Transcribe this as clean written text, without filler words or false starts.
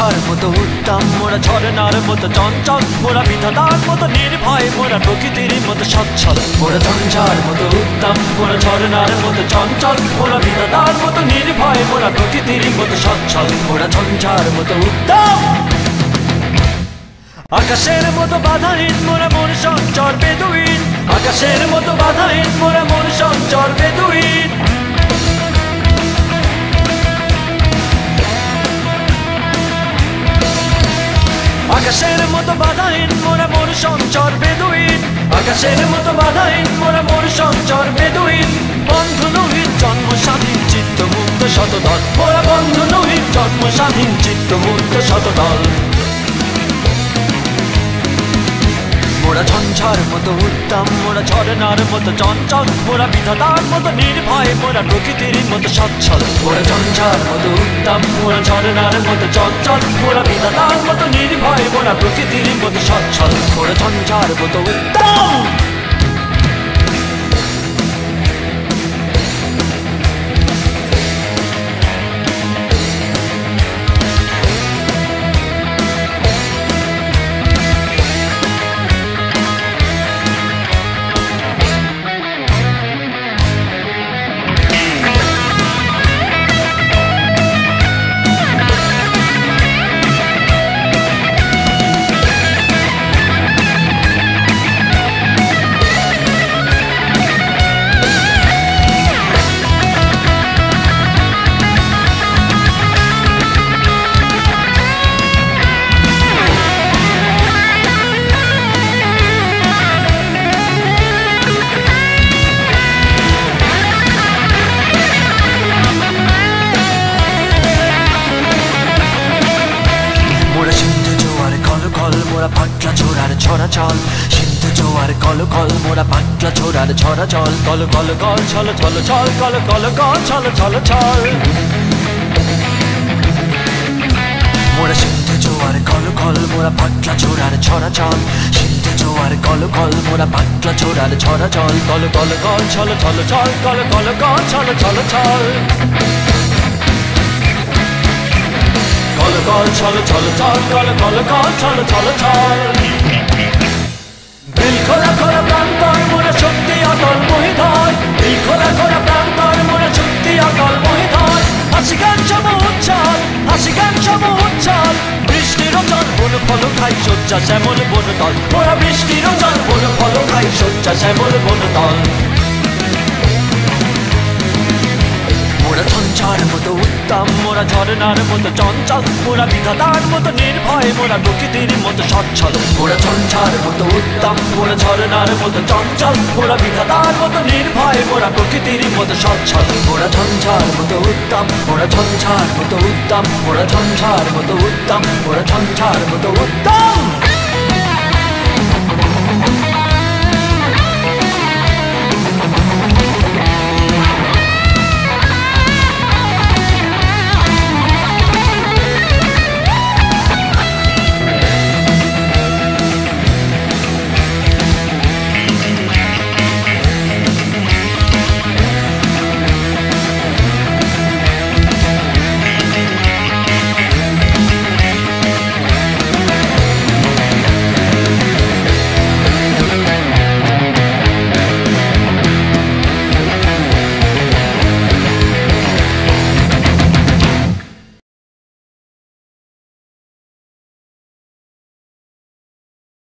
ঝঞ্ঝার মতো উত্তম, মোরা ঝরনার মতো চঞ্চল, মোরা বিধাতার মতো নির্ভয়, মোরা প্রকৃতির মতো সচ্ছল। মোরা ঝঞ্ঝার মতো উত্তম, মোরা ঝরনার মতো চঞ্চল, মোরা বিধাতার মতো নির্ভয়, মোরা প্রকৃতির মতো সচ্ছল। মোরা ঝঞ্ঝার মতো উত্তম, আকাশের মতো বাধাহীন, মোরা মন সঞ্চর বেদুইন। আকাশের মতো বাধাহীন, মোরা মন সঞ্চর বেদুইন। আকাশের মতো বাধাহীন, মোরা মন সঞ্চর বেদুইন। আকাশের মতো বাধাহীন, মোরা মন সঞ্চর বেদুইন। বন্ধু নহিত জন্ম স্বাধীন, চিত্ত মুক্ত শতদল। মোরা বন্ধু নহিত জন্ম স্বাধীন, চিত্ত মুক্ত শতদল। মোরা ঝঞ্ঝার মতো উত্তম, মোরা ঝরনার মতো চঞ্চল, মোরা বিধাতার মতো নির্ভয়, মোরা প্রকৃতির মতো সচ্ছল। মোরা ঝঞ্ঝার মতো উত্তম, মোরা ঝরনার মতো চঞ্চল, মোরা বিধাতার মতো নির্ভয়, মোরা প্রকৃতির মতো সচ্ছল। মোরা ঝঞ্ঝার মতো উত্তম। মোরা পাটলা ছোড়ার ছড়া চল, সিন্ধু জোয়ার কল কল, মোরা পাটলা ছোড়ার ছড়া চল। কল কল কল ছল ছল ছল, কল কল কল ছল ছল ছল। মোরা সিন্ধু জোয়ার কল কল, মোরা পাটলা ছোড়ার ছড়া চল। সিন্ধু জোয়ার কল কল, মোরা পাটলা ছোড়ার ছড়া চল। কল কল কল ছল ছল ছল, কল কল কল ছল ছল ছল। কল কল ছল ছল ছল, কল কল কল ছল ছল ছল। দিল খোলা খোলা প্রান্তর, মোরা শক্তি অটল মহিধর। দিল খোলা খোলা প্রান্তর, মোরা শক্তি অটল মহিধর। হাসি গান সম উচ্ছল, হাসি গান সম উচ্ছল। বৃষ্টির জল বন ফল খাই, শয্যা শ্যামল বনতল। মোরা বৃষ্টির জল বন ফল খাই, শয্যা শ্যামল বনতল। মোরা ঝঞ্ঝার মতো উত্তম, মোরা ঝরনার মতো চঞ্চল, মোরা বিধাতার মতো নির্ভয়, মোরা প্রকৃতির মতো সচ্ছল। মোরা ঝঞ্ঝার মতো উত্তম, মোরা ঝরনার মতো চঞ্চল, মোরা বিধাতার মতো নির্ভয়, মোরা প্রকৃতির মতো সচ্ছল। মোরা ঝঞ্ঝার মতো উত্তম, মোরা ঝঞ্ঝার মতো উত্তম, মোরা ঝঞ্ঝার মতো উত্তম, মোরা ঝঞ্ঝার মতো উত্তম।